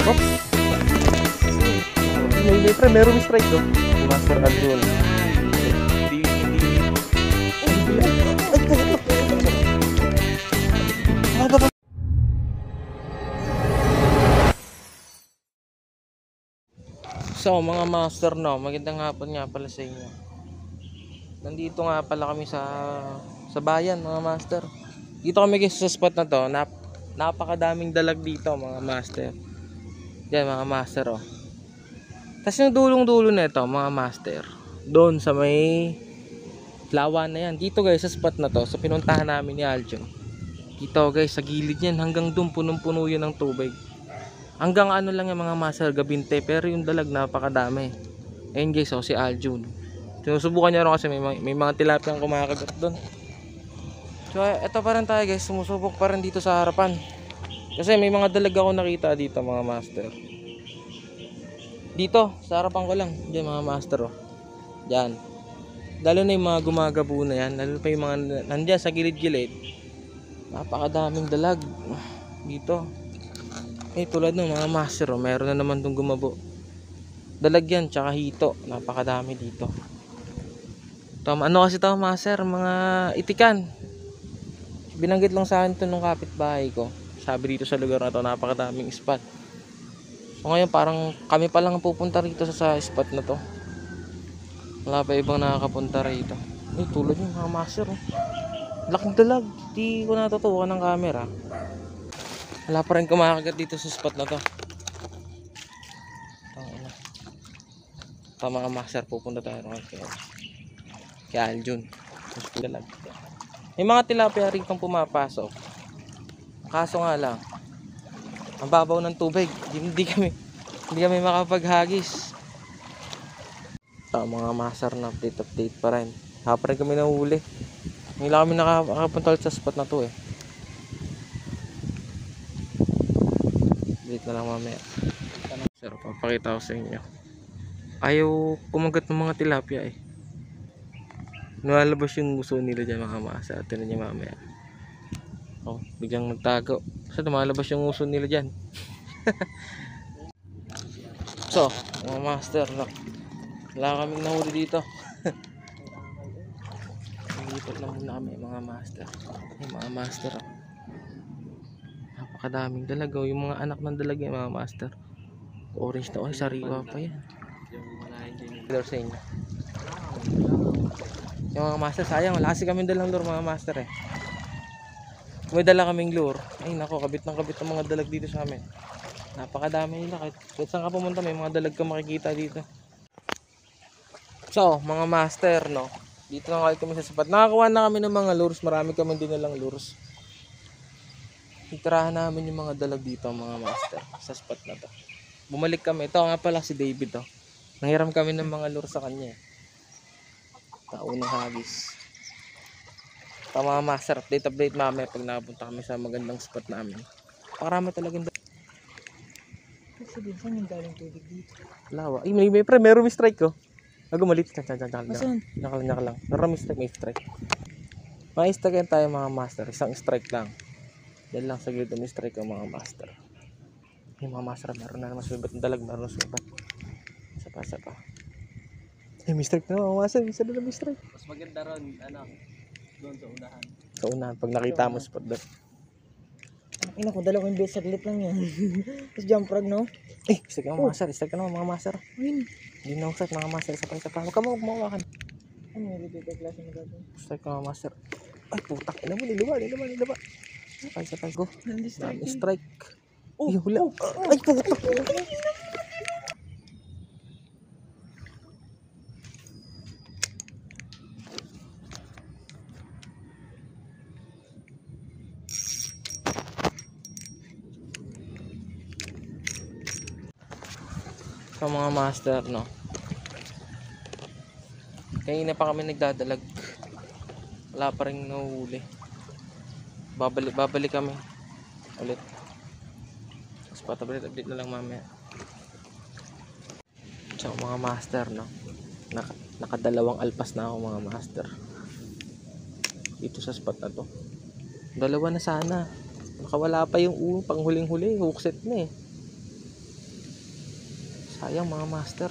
Oh, may pre, meron strike do. Master Aljun. So mga master, no, magandang hapon nga pala sa inyo. Nandito nga pala kami sa bayan, mga master. Dito kami guys sa spot na to. Napakadaming dalag dito, mga master. Yan mga master, oh. Tapos yung dulong-dulo na ito, mga master, doon sa may lawa na yan. Dito guys sa spot na to, sa pinuntahan namin ni Aljo. Dito guys sa gilid yan, hanggang doon punong-puno yun ng tubig. Hanggang ano lang yung mga master, gabinte, pero yung dalag napakadami. Ayun guys, oh, si Aljun. Sinusubukan niya rin kasi may mga tilapia ang kumakagat doon. So eto pa rin tayo guys, sumusubok pa rin dito sa harapan. Kasi may mga dalag ako nakita dito, mga master. Dito, sa harapan ko lang, diyan mga master, oh. Diyan. Lalo na yung mga gumagabo na yan, lalo pa yung mga nandiyan sa gilid-gilid. Napakadaming dalag dito. Eh tulad ng mga master, oh, meron na naman itong gumabo. Dalag yan, tsaka hito. Napakadami dito. Ano kasi ito master, mga itikan. Binanggit lang sa akin ito nung kapitbahay ko. Sabi dito sa lugar na to, napakadaming spot. So ngayon parang kami pa lang pupunta rito sa spot na to. Wala pa ibang nakakapunta rito. Eh tulad yung mga master, oh. Laking dalag. Di ko natutuwa ng camera. Wala pa rin kumakagat dito sa spot na to. Ito mga master, pupunta tayo kay Aljun. May mga tilapia rito pumapasok. Kaso nga lang, ang babaw ng tubig. Hindi kami makapaghagis. Ito mga master, na update pa rin. Pa rin kami nahuli. Hindi lang kami nakakapunta sa spot na to eh. Dito na lang mamaya. Sir, papakita ko sa inyo. Ayaw kumagat ng mga tilapia eh. Lumalabas yung uso nila dyan, mga master. Tignan niyo mamaya. Oh, biglang nagtago. Kasi lumalabas yung uso nila dyan. So, mga master, no, wala kaming nahuli dito. Nalipat lang muna kami, mga master. Ay, mga master, oh. Napakadaming dalag, oh. Yung mga anak ng dalag yung mga master. Orange na, oh, sariwa pa yan. Sa inyo. Yung mga master, sayang, wala kasi kami dalang lure, mga master eh. May dala kaming lure. Ay nako, kabit ng mga dalag dito sa amin. Napakadami nila. Kahit saan ka pumunta, may mga dalag ka makikita dito. So, mga master, no, dito na kayo kami sa spot. Nakakuha na kami ng mga lures. Marami kami din nalang lures. Itirahan namin yung mga dalag dito, mga master, sa spot na to. Bumalik kami. Ito nga pala si David, oh. Nanghiram kami ng mga lures sa kanya. Taunang hagis. Ito mga master, update mamaya pag nakapunta kami sa magandang spot namin. Pakarami talagang dalag. Kasi saan yung galing tubig dito? Lawa. Ay, may pre, meron may strike, oh. Magumalit. Saan? Naka lang. Meron may strike. May strike tayo, mga master. Isang strike lang. Yan lang sa gilid may strike ang mga master. Yung mga master, meron na naman sumibat ng dalag. Meron na sumibat. Isa pa. Ay, may strike na, mga master. Isa na may strike. Mas maganda ron, doon sa unahan. Sa unahan, pag nakita mo spot doon. Ina ko, dalawang beses saglit lang yan. Tapos jump frog, no? Eh, strike na mga master. Strike na mga master. Ayun. Hindi na usap, mga master. Isa pa. Huwag ka mawakan. Ano yung dito klase na gagawin? Strike na mga master. Ay, putak. Ina mo, nilaba. Isa pa. Go. Strike. Ay, hula. Ay, putak. Sa mga master, no, kanina pa kami nagdadalag, wala pa rin nahuhuli. Babalik kami ulit. Tapos update na lang mamaya. So mga master, no, nakadalawang alpas na ako, mga master, dito sa spot na to. Dalawa na sana, nakawala pa yung panghuling-huli, hookset na eh. Sayang mga master.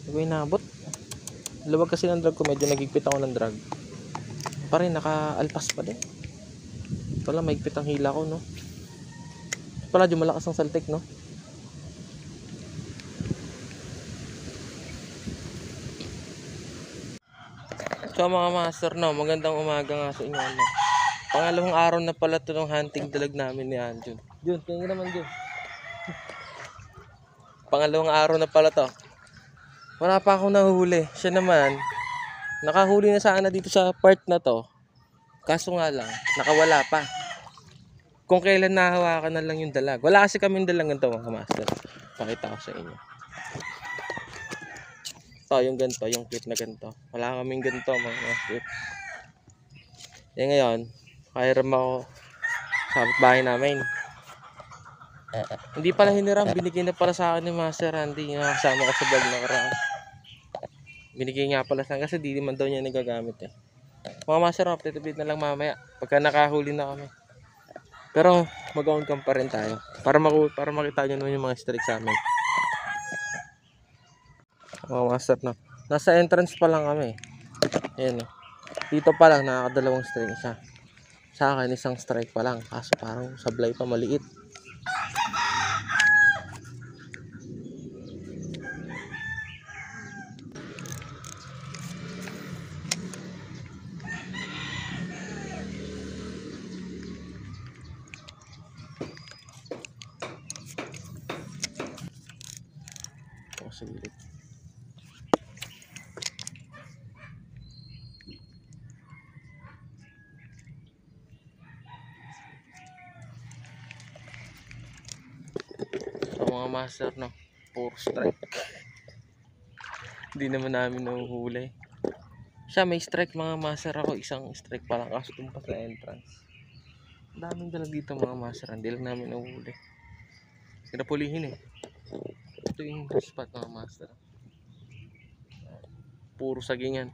Hindi ko inabot. Luwag kasi ng drag ko. Medyo nagigpit ako ng drag. Pa rin, naka-alpas pa din. Wala, maigpit ang hila ko, no? Pala, di malakas ang saltik, no? So mga master, no, magandang umaga nga sa inyo, no? Pangalawang araw na pala ito ng hunting dalag namin ni Anjun. Jun, tingin naman Jun. Pangalawang araw na pala to. Wala pa akong nahuhuli. Siya naman, nakahuli na sana dito sa part na to. Kaso nga lang, nakawala pa. Kung kailan nahawakan na lang yung dalag. Wala kasi kaming dalang ganito mga master. Pakita ko sa inyo. Ito, yung ganito, yung clip na ganito. Wala kaming ganito mga clip. Eh ngayon, kairam ako sa bahay namin. Hindi pala hiniram, binigay na pala sa akin ni Master Randy. Yung kasama ko sa vlog na karaan. Binigay nga pala sa akin kasi di naman daw niya nagagamit eh. Mga master, update na lang mamaya pagka nakahuli na kami. Pero mag-on cam pa rin tayo para makita nyo naman yung mga strike sa amin. Mga master, no, nasa entrance pa lang kami. Ayan, no. Dito pa lang nakakadalawang strike siya. Sa akin isang strike pa lang, kaso parang sablay pa, maliit. Sige. So mga master, no, puro strike. Hindi naman namin nahuhuli. Siya may strike mga master, ako isang strike pa lang kaso tumpas sa entrance. Daming dalag dito mga master, hindi lang namin nahuhuli. Sinapulihin eh. Ito yung spot mga master. Puro sagingan.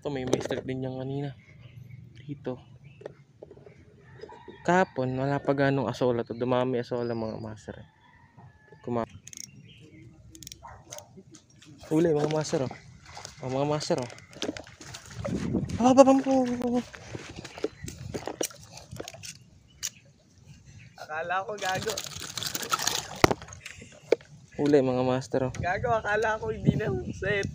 Ito may strike din yan kanina. Dito. Kahapon wala pa ganong asola to. Dumami asola mga master. Huli mga master oh. Mga master oh. Akala ko gago. Huli mga master oh. Gago, akala ko hindi na set.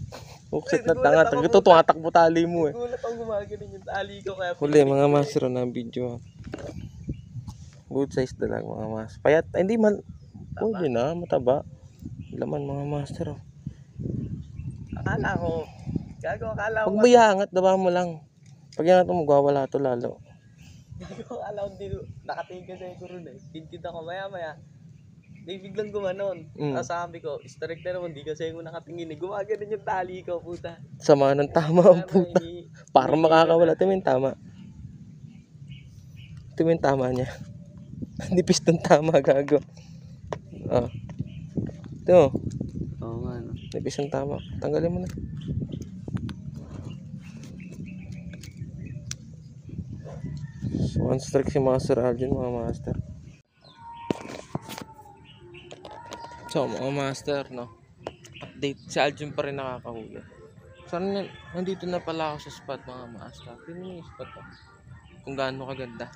Uksit na tanga. Ito tumatakbo tali mo eh. Gulat ako gumagaling yung tali ko kaya. Huli mga master oh, na video. Good size na lang mga master. Payat, hindi man. Pwede na, mataba. Laman mga master oh. Akala ko. Gago, akala ko. Pag bayangat, daba mo lang. Pag yan ito magwawala to lalo. Gago, akala ko hindi. Nakatingin kasi ko rin eh. Tintin ako maya. May biglang gumanon. Tapos sabi ko, strike na naman. Di kasi ako nakatingin eh. Gumaganon yung tali ko, puta. Sama ng tama ang puta. Parang makakawala. Ito yung tama. Ito yung tama niya. Nipis ng tama, gago. Ah. Ito. Oo nga, no. Nipis ng tama. Tanggalin mo na. So, one strike si Master Alvin, mga master. So, mga master, no. Update. Si Alvin pa rin nakakahuli. So, nandito na pala ako sa spot, mga master. Tingnan mo yung spot, oh. Kung gaano kaganda.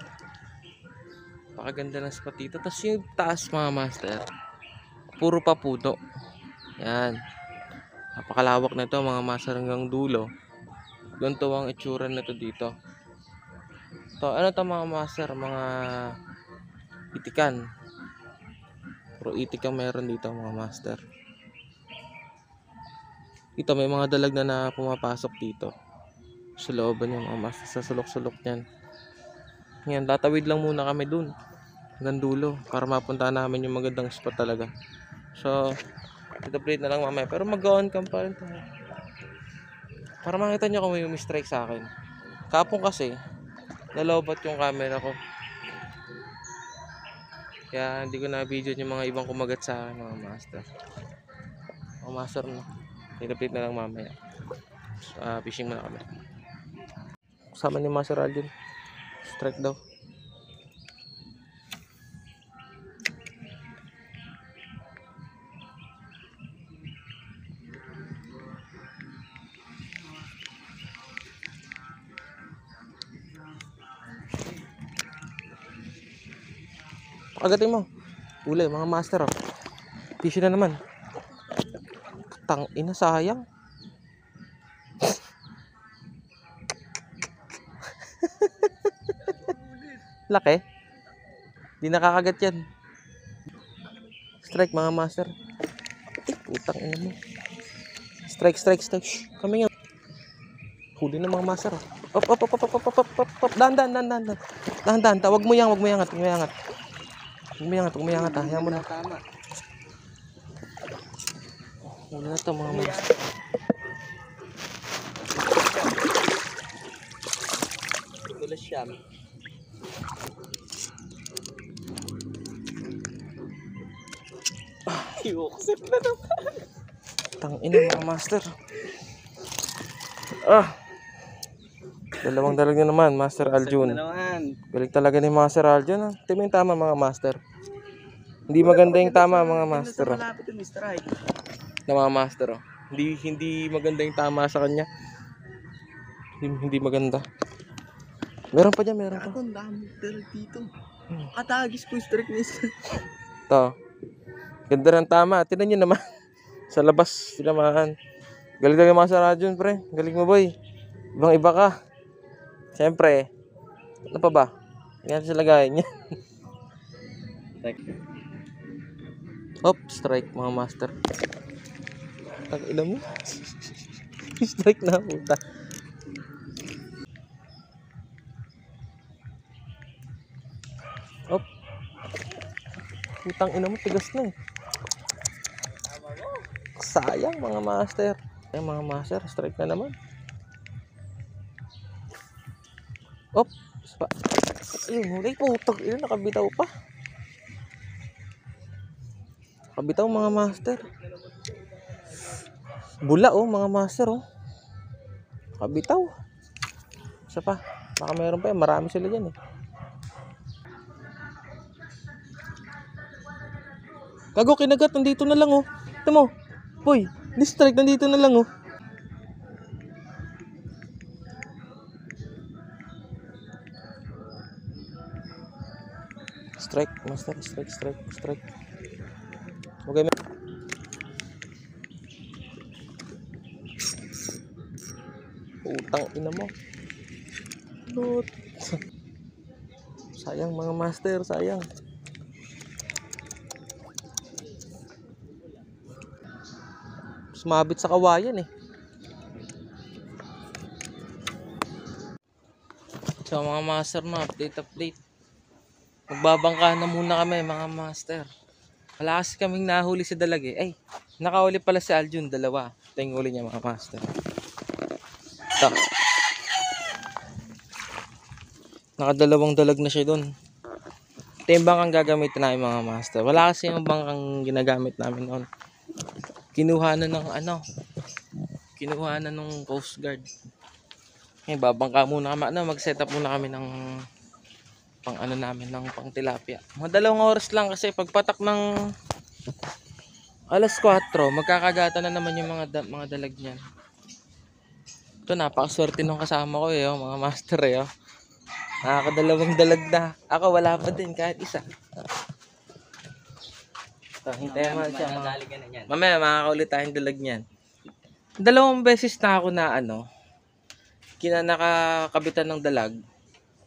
Pakaganda ng spot dito. Tapos yung taas mga master, puro pa puno. Yan. Napakalawak na ito mga master hanggang dulo. Ganito ang itsura na ito dito. To, ano to mga master? Mga itikan. Puro itik ang meron dito mga master. Dito may mga dalag na pumapasok dito. Sa looban yung mga master. Sa sulok-sulok niyan. Ngayon, tatawid lang muna kami dun hanggang dulo para mapunta namin yung magandang spot talaga. So, dito plate na lang mamaya. Pero mag-on cam pa rin tayo para makita nyo kung may strike sa akin. Kapon kasi, nalobat yung camera ko. Kaya hindi ko na video yung mga ibang kumagat sa akin mga master. Mga master no. Dito plate na lang mamaya. Fishing muna kami. Kasama ni Master Alvin. Strike daw. Agatin mo. Uli, mga master. Oh. Tissue na naman. Tang ina, sayang. Laki. Di nakakagat yan. Strike mga master. Putang ina mo. Strike. Shh. Kami nga. Huli na mga master. Op. Dahan. Wag mo yangat. Huwag mo yangat. Hayaan mo na. Tama. Huli na to mga master. Tulas siya. Iuksip na naman. Tang ina mga master. Dalawang dalag na naman, Master Aljun. Galing talaga ni Master Aljun. Tama yung tama mga master. Hindi maganda yung tama mga master. Malapit yung strike. Na mga master. Hindi maganda yung tama sa kanya. Hindi maganda. Meron pa. Ako, ang dami dito. Katagis ko yung strike ni Ito. Ganda ng tama. Tinan nyo naman. Sa labas, tinamaan. Galing talaga Master Aljun, pre. Galing mo, boy. Ibang iba ka. Siyempre. Ano pa ba? Yan sa lagayan niya. Strike mga master. Tag ina mo. Strike na puta. Putang ina mo, tigas na eh. Sayang mga master. Ay mga master, strike na naman. Ayun, huli putang ina, nakabitaw pa. Nakabitaw mga master. Bula mga master Nakabitaw. Isa pa. Baka meron pa yan, marami sila dyan eh. Gago, kinagat, nandito na lang Ito mo. Boy, distract, nandito na lang Strike, master, strike. Okay, putang ina mo. Lot. Sayang mga master, sayang. Sumabit sa kawayan eh. So mga master na, update. Magbabangka na muna kami mga master. Wala kasi kaming nahuli sa dalag eh. Ay, nakahuli pala si Aljun, dalawa. Ito yung huli niya mga master. Ito. Nakadalawang dalag na siya dun. Ito yung bangkang gagamitin namin mga master. Wala kasi yung bangkang ginagamit namin noon. Kinuha na ng Coast Guard. Ngayon, babangka muna kami. Mag-set up muna kami ng pang tilapia. Mga 2 oras lang kasi pagpatak ng alas 4, magkakagata na naman yung mga dalag niyan. Ito, napakaswerte nung kasama ko mga master Nakakadalawang dalag na. Ako wala pa din kahit isa. So, hintayin mo siya. Mamaya makakaulit tayong dalag niyan. 2 beses na ako na nakakabitan ng dalag.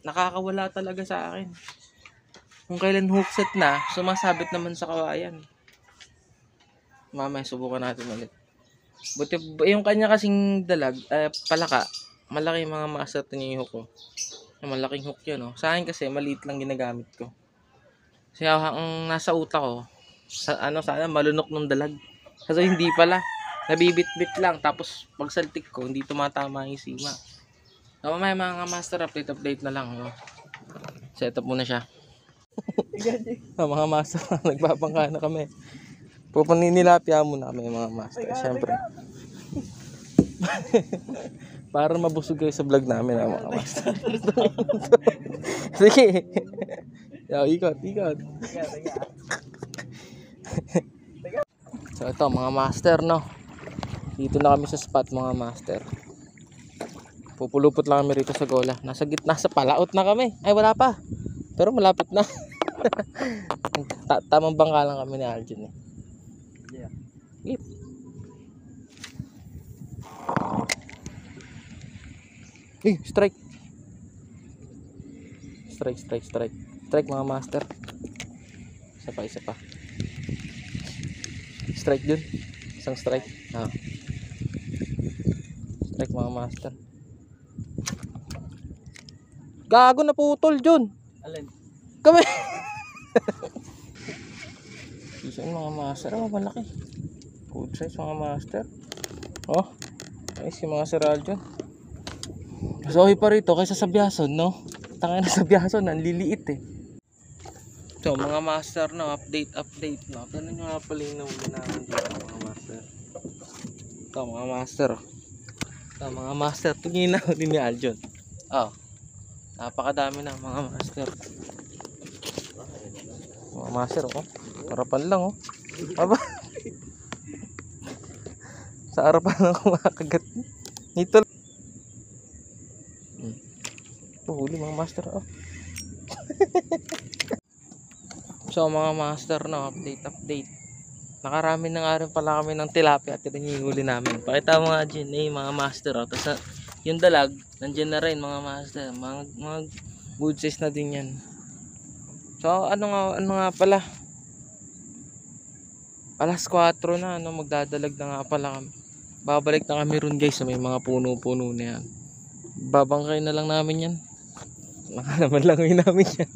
Nakakawala talaga sa akin. Kung kailan hookset na, sumasabit naman sa kawayan. Mamaya subukan natin ulit. Buti yung kanya kasing dalag, palaka, malaki mga master niya yung hook ko. Malaking hook yun Sa akin kasi maliit lang ginagamit ko. Kasi ang nasa utak ko, sana malunok ng dalag. Kasi hindi pala. Nabibit-bit lang. Tapos pagsaltik ko, hindi tumatama yung sima. So, mamaya mga master, update na lang. Set up muna siya. Mga master, nagbabangka na kami. Pupaninilapia muna kami mga master. Siyempre. Para mabusog kayo sa vlog namin mga master. Sige. Ikot. So ito mga master Dito na kami sa spot mga master. Pupulupot lang kami rito sa gola. Nasa gitna, sa palaot na kami. Ay wala pa. Pero malapit na. Tamang bangka lang kami ni Aljun eh. Yeah. Yep. Strike. Strike mga master. Isa pa. Strike dun. Isang strike. Strike mga master. Gago na putol Jun. Alin? Kami. Isa mga master. Oh, malaki. Good size mga master. Oh. Nice yung mga siral dyan. Mas okay pa rito kaysa sa Biason, no? Tangay na sa Biason, ang liliit eh. So mga master, no, update no. Tignan nyo nga pala yung nahuli namin dito mga master. Ito mga master. Ito mga master, tingin na huli ni Aljun. Oh, napakadami na mga master. Mga master, oh. Harapan lang, oh. Aba. Sa harapan lang kumakagat. Ito. Huli mga master, oh. So mga master, no, update. Nakarami na nga rin pala kami ng tilapia at yun yung huli namin. Pakita mo nga dyan, mga master, oh. Tapos yung dalag, nandiyan na rin mga master. Mga good size na din yan. So ano nga pala, alas 4 na, ano, magdadalag na nga pala kami. Babalik na kami ron guys sa may mga puno-puno na yan. Babangkay na lang namin yan. Naman lang namin yan.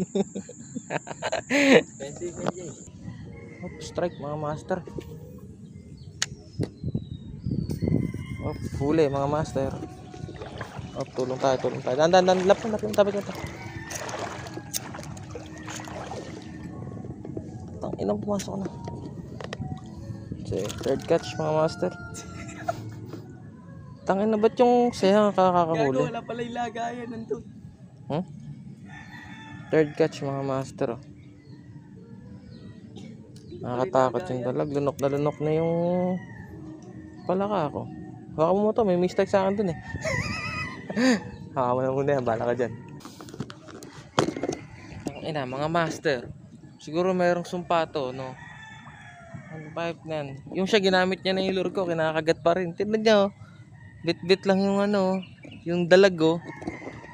Strike mga master. Huli mga master. Tulong tayo. Dan, lapon tabi ka. Tangina pumasok na. Third catch mga master. Tangina ba't yung saya kakakahuli? Wala pala yung lagayan nandun. Third catch mga master, oh. Nakakatakot yung dalag. Lunok na yung palaka ko. Baka mo to, may mistake sa akin dun eh. Haka mo na muna yan, bala ka dyan. Ina, mga master. Siguro mayroong sumpa to, no? Ano pipe na yan? Yung siya ginamit niya na yung lure ko, kinakagat pa rin. Tignan niya, oh. Bit lang yung ano, yung dalag, oh.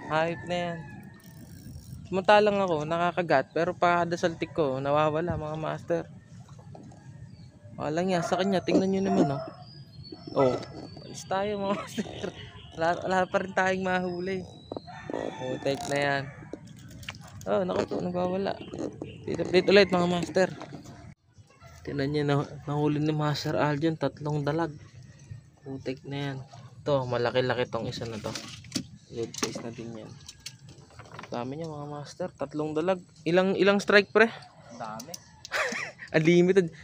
Hype na yan. Samantalang ako, nakakagat. Pero pagkadasaltik ko, nawawala mga master. Wala nga, sa kanya, tingnan nyo naman, oh. Oh, alis tayo mga master. Wala pa rin tayong mahuli. Oh, take na yan. Oh, naku po, nagwawala. Update ulit mga master. Tingnan nyo, nahuli ni Master Aljun, 3 dalag. Oh, take na yan. Ito, malaki-laki tong isa na to. Good size na din yan. Dami niya mga master, 3 dalag. Ilang strike pre? Dami. Unlimited.